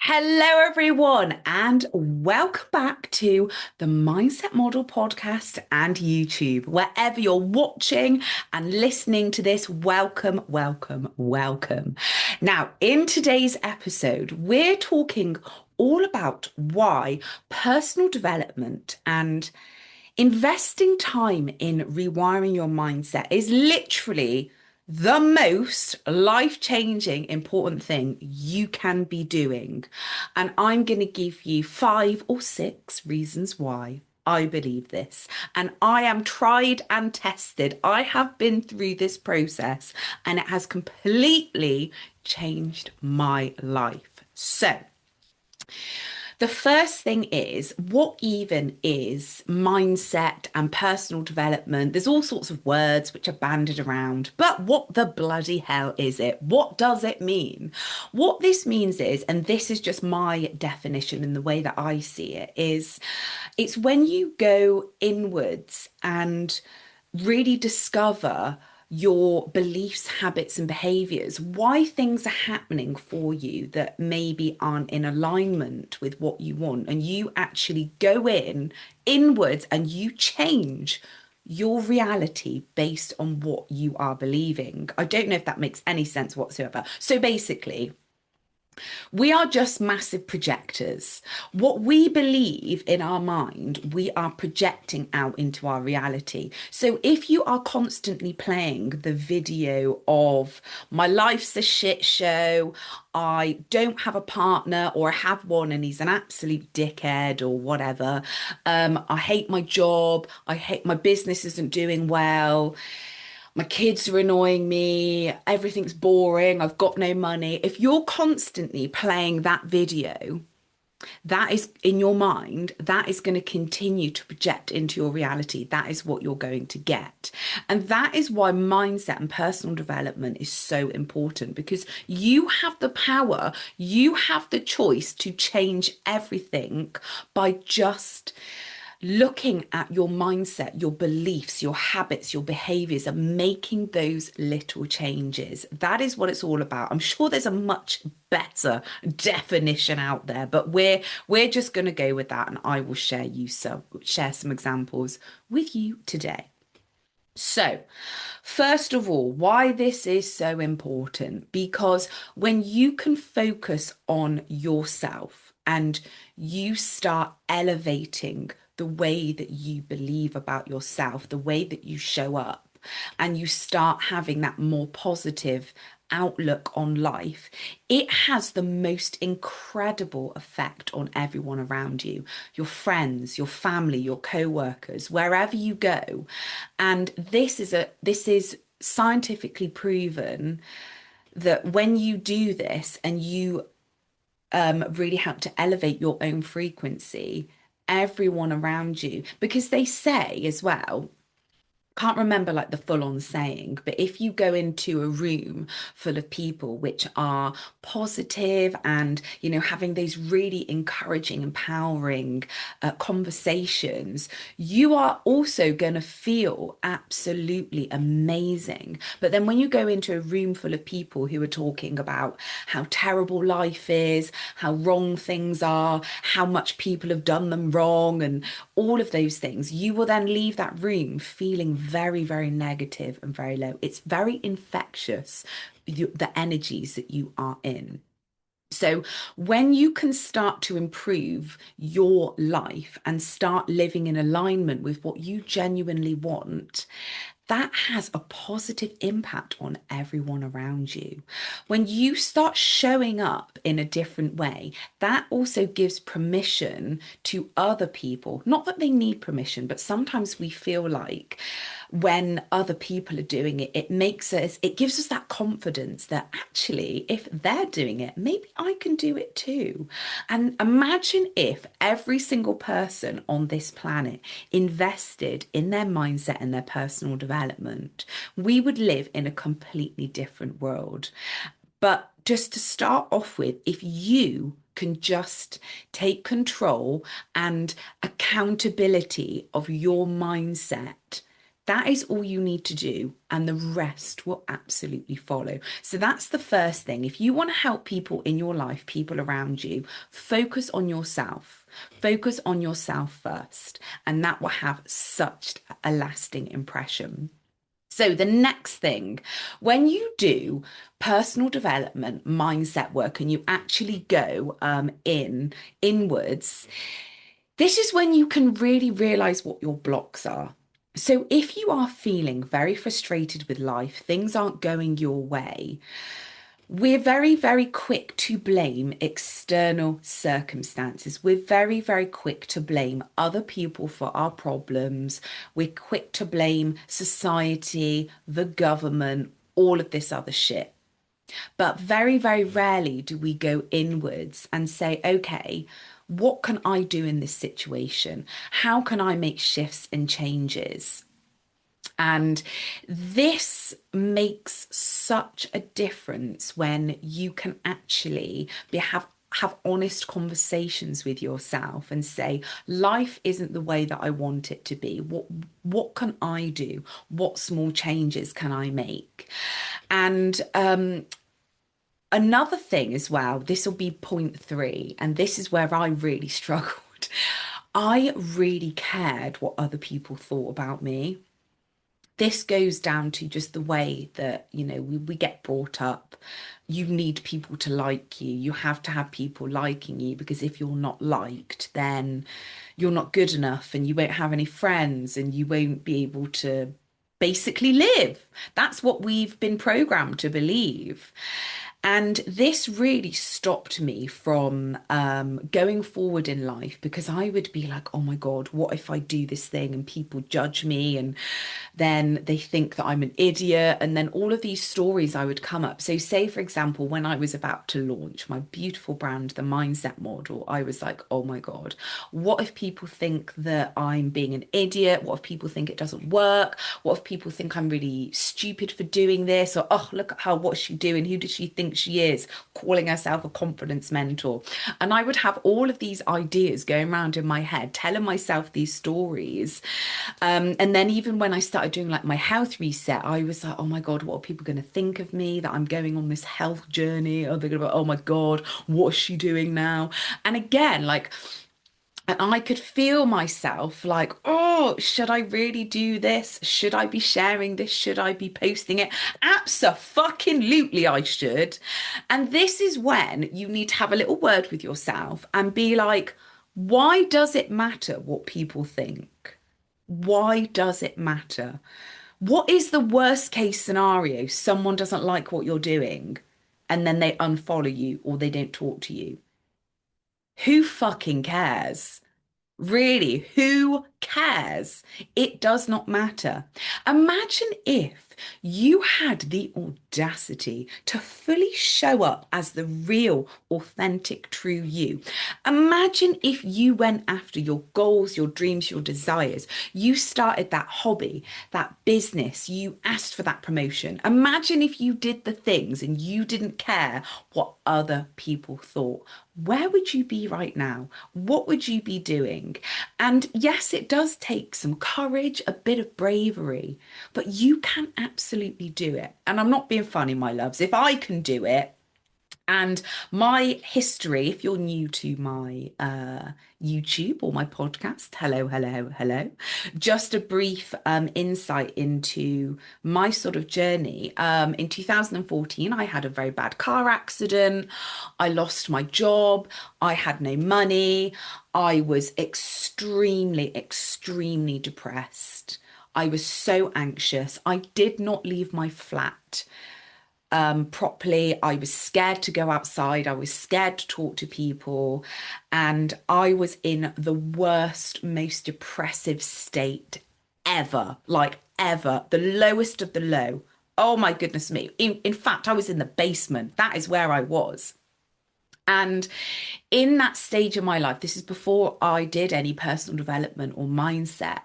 Hello, everyone, and welcome back to the Mindset Model podcast and YouTube. Wherever you're watching and listening to this, welcome, welcome, welcome. Now, in today's episode, we're talking all about why personal development and investing time in rewiring your mindset is literally the most life-changing important thing you can be doing. And I'm going to give you 5 or 6 reasons why I believe this. And I am tried and tested. I have been through this process and it has completely changed my life. So, the first thing is, what even is mindset and personal development? There's all sorts of words which are bandied around, but what the bloody hell is it? What does it mean? What this means is, and this is just my definition and the way that I see it, is it's when you go inwards and really discover your beliefs, habits, and behaviors, why things are happening for you that maybe aren't in alignment with what you want. And you actually go inwards and you change your reality based on what you are believing. I don't know if that makes any sense whatsoever. So basically, we are just massive projectors. What we believe in our mind, we are projecting out into our reality. So if you are constantly playing the video of my life's a shit show, I don't have a partner or I have one and he's an absolute dickhead or whatever. I hate my job. I hate my business isn't doing well. My kids are annoying me, everything's boring, I've got no money. If you're constantly playing that video, that is in your mind, that is going to continue to project into your reality. That is what you're going to get. And that is why mindset and personal development is so important because you have the power, you have the choice to change everything by just looking at your mindset, your beliefs, your habits, your behaviors, and making those little changes. That is what it's all about. I'm sure there's a much better definition out there, but we're just going to go with that, and I will share some examples with you today. So, first of all, why this is so important, because when you can focus on yourself and you start elevating the way that you believe about yourself, the way that you show up, and you start having that more positive outlook on life, it has the most incredible effect on everyone around you, your friends, your family, your co-workers, wherever you go. And this is scientifically proven that when you do this and you really help to elevate your own frequency, everyone around you, because they say as well, can't remember like the full on saying, but if you go into a room full of people which are positive and, having those really encouraging, empowering conversations, you are also going to feel absolutely amazing. But then when you go into a room full of people who are talking about how terrible life is, how wrong things are, how much people have done them wrong, and all of those things, you will then leave that room feeling very, very negative and very low. It's very infectious, the energies that you are in. So, when you can start to improve your life and start living in alignment with what you genuinely want, that has a positive impact on everyone around you. When you start showing up in a different way, that also gives permission to other people. Not that they need permission, but sometimes we feel like when other people are doing it, it gives us that confidence that actually, if they're doing it, maybe I can do it too. And imagine if every single person on this planet invested in their mindset and their personal development, we would live in a completely different world. But just to start off with, if you can just take control and accountability of your mindset, That is all you need to do, and the rest will absolutely follow. So that's the first thing. If you want to help people in your life, people around you, focus on yourself. Focus on yourself first, and that will have such a lasting impression. So, the next thing, when you do personal development, mindset work, and you actually go inwards, this is when you can really realize what your blocks are. So, if you are feeling very frustrated with life, things aren't going your way, we're very, very quick to blame external circumstances. We're very, very quick to blame other people for our problems. We're quick to blame society, the government, all of this other shit. But very, very rarely do we go inwards and say, okay, what can I do in this situation? How can I make shifts and changes? And this makes such a difference when you can actually have honest conversations with yourself and say, life isn't the way that I want it to be. What can I do? What small changes can I make? And another thing as well, this will be point three, and this is where I really struggled. I really cared what other people thought about me. This goes down to just the way that, we get brought up. You need people to like you. You have to have people liking you, because if you're not liked, then you're not good enough and you won't have any friends and you won't be able to basically live. That's what we've been programmed to believe. And this really stopped me from going forward in life, because I would be like, oh my God, what if I do this thing and people judge me and then they think that I'm an idiot? And then all of these stories I would come up. So, say, for example, when I was about to launch my beautiful brand, the Mindset Model, I was like, oh my God, what if people think that I'm being an idiot? What if people think it doesn't work? What if people think I'm really stupid for doing this? Or, oh, look at her, what's she doing? Who does she think she is, calling herself a confidence mentor? And I would have all of these ideas going around in my head, telling myself these stories. And then even when I started doing like my health reset, I was like, oh my God, what are people going to think of me, that I'm going on this health journey? Are they going to be, oh my God, what's she doing now? And again, like, and I could feel myself like, oh, should I really do this? Should I be sharing this? Should I be posting it? Abso-fucking-lutely I should. And this is when you need to have a little word with yourself and be like, why does it matter what people think? Why does it matter? What is the worst case scenario? Someone doesn't like what you're doing and then they unfollow you or they don't talk to you. Who fucking cares? Really, who cares? It does not matter. Imagine if you had the audacity to fully show up as the real, authentic, true you. Imagine if you went after your goals, your dreams, your desires. You started that hobby, that business. You asked for that promotion. Imagine if you did the things and you didn't care what other people thought. Where would you be right now? What would you be doing? And yes, it does take some courage, a bit of bravery, but you can absolutely do it. And I'm not being funny, my loves. If I can do it, and my history, if you're new to my YouTube or my podcast, hello, hello, hello. Just a brief insight into my sort of journey. In 2014, I had a very bad car accident. I lost my job. I had no money. I was extremely, extremely depressed. I was so anxious. I did not leave my flat properly. I was scared to go outside. I was scared to talk to people. And I was in the worst, most depressive state ever, like ever, the lowest of the low. Oh my goodness me. In fact, I was in the basement. That is where I was. And in that stage of my life, this is before I did any personal development or mindset,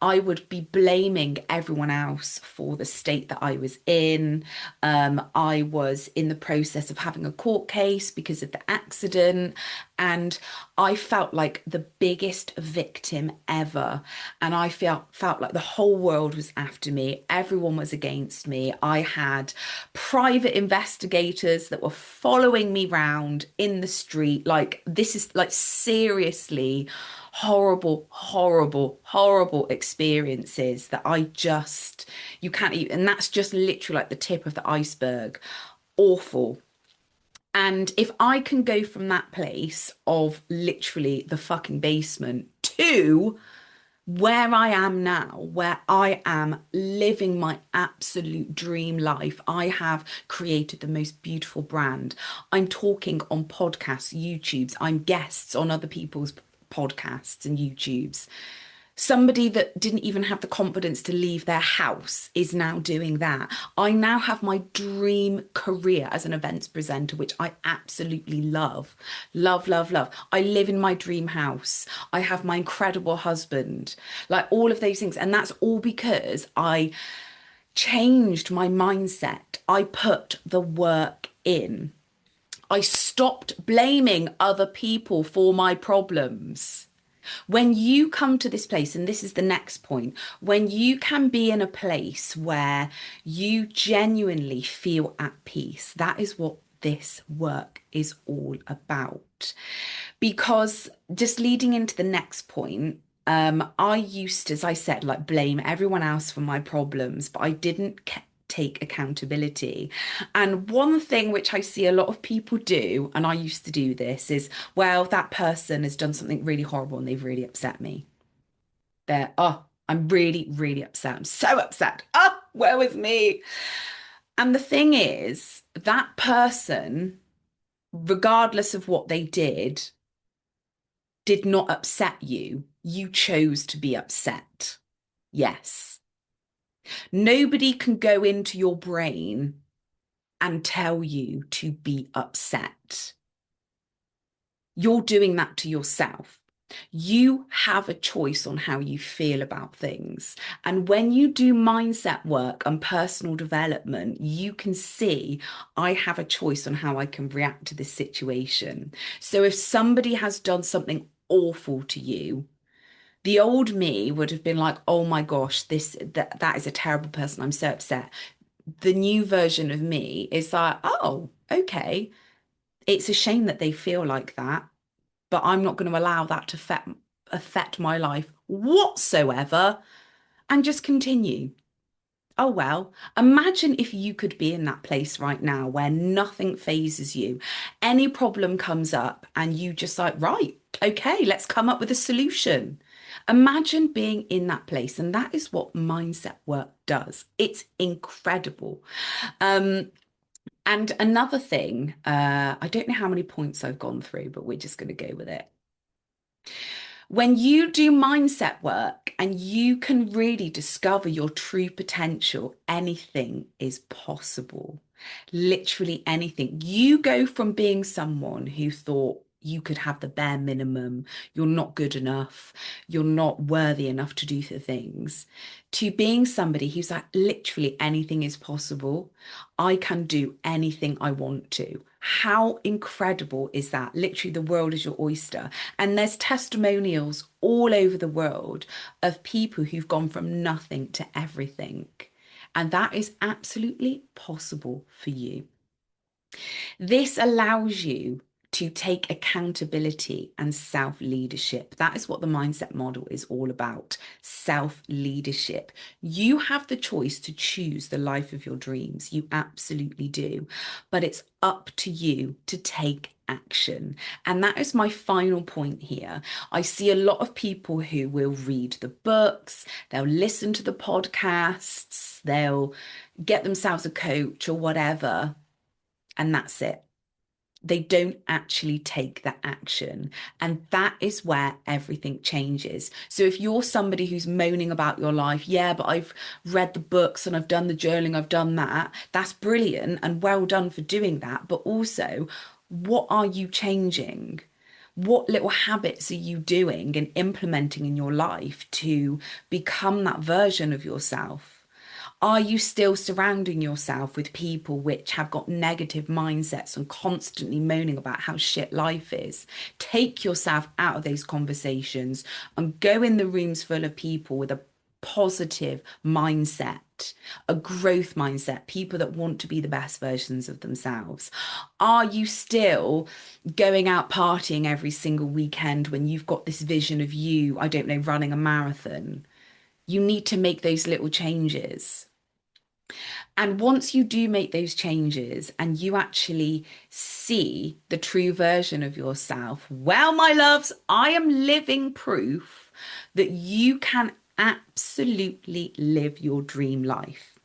I would be blaming everyone else for the state that I was in. I was in the process of having a court case because of the accident, and I felt like the biggest victim ever. And I felt like the whole world was after me. Everyone was against me. I had private investigators that were following me round in the street. Like, this is like seriously horrible, horrible, horrible experiences that you can't even, and that's just literally like the tip of the iceberg. Awful. And if I can go from that place of literally the fucking basement to where I am now, where I am living my absolute dream life, I have created the most beautiful brand. I'm talking on podcasts, YouTubes, I'm guests on other people's podcasts and YouTubes. Somebody that didn't even have the confidence to leave their house is now doing that. I now have my dream career as an events presenter, which I absolutely love. Love, love, love. I live in my dream house. I have my incredible husband, like all of those things. And that's all because I changed my mindset. I put the work in. I stopped blaming other people for my problems. When you come to this place, and this is the next point, when you can be in a place where you genuinely feel at peace, that is what this work is all about. Because just leading into the next point, I used, as I said, like blame everyone else for my problems, but I didn't take accountability. And one thing which I see a lot of people do, and I used to do this, is, well, that person has done something really horrible and they've really upset me. I'm really, really upset. I'm so upset. Oh, where was me? And the thing is, that person, regardless of what they did not upset you. You chose to be upset. Yes. Nobody can go into your brain and tell you to be upset. You're doing that to yourself. You have a choice on how you feel about things. And when you do mindset work and personal development, you can see I have a choice on how I can react to this situation. So if somebody has done something awful to you, the old me would have been like, oh my gosh, that is a terrible person. I'm so upset. The new version of me is like, oh, okay. It's a shame that they feel like that, but I'm not going to allow that to affect my life whatsoever, and just continue. Oh, well, imagine if you could be in that place right now where nothing phases you. Any problem comes up and you just like, right, okay, let's come up with a solution. Imagine being in that place. And that is what mindset work does. It's incredible. Um, and another thing, I don't know how many points I've gone through, but we're just going to go with it. When you do mindset work and you can really discover your true potential, anything is possible. Literally anything. You go from being someone who thought you could have the bare minimum, you're not good enough, you're not worthy enough to do the things, to being somebody who's like, literally anything is possible. I can do anything I want to. How incredible is that? Literally, the world is your oyster. And there's testimonials all over the world of people who've gone from nothing to everything. And that is absolutely possible for you. This allows you to take accountability and self leadership. That is what the mindset model is all about, self leadership. You have the choice to choose the life of your dreams. You absolutely do. But it's up to you to take action. And that is my final point here. I see a lot of people who will read the books, they'll listen to the podcasts, they'll get themselves a coach or whatever, and that's it. They don't actually take that action. And that is where everything changes. So if you're somebody who's moaning about your life, yeah, but I've read the books and I've done the journaling, I've done that, that's brilliant and well done for doing that. But also, what are you changing? What little habits are you doing and implementing in your life to become that version of yourself? Are you still surrounding yourself with people which have got negative mindsets and constantly moaning about how shit life is? Take yourself out of those conversations and go in the rooms full of people with a positive mindset, a growth mindset, people that want to be the best versions of themselves. Are you still going out partying every single weekend when you've got this vision of you, I don't know, running a marathon? You need to make those little changes. And once you do make those changes and you actually see the true version of yourself, well, my loves, I am living proof that you can absolutely live your dream life.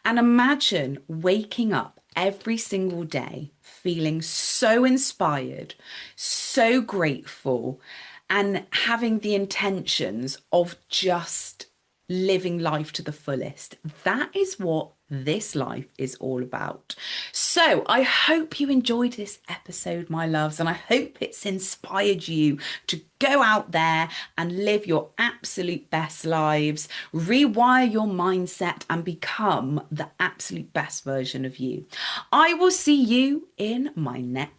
And imagine waking up every single day feeling so inspired, so grateful, and having the intentions of just living life to the fullest. That is what this life is all about. So I hope you enjoyed this episode, my loves, and I hope it's inspired you to go out there and live your absolute best lives, rewire your mindset, and become the absolute best version of you. I will see you in my next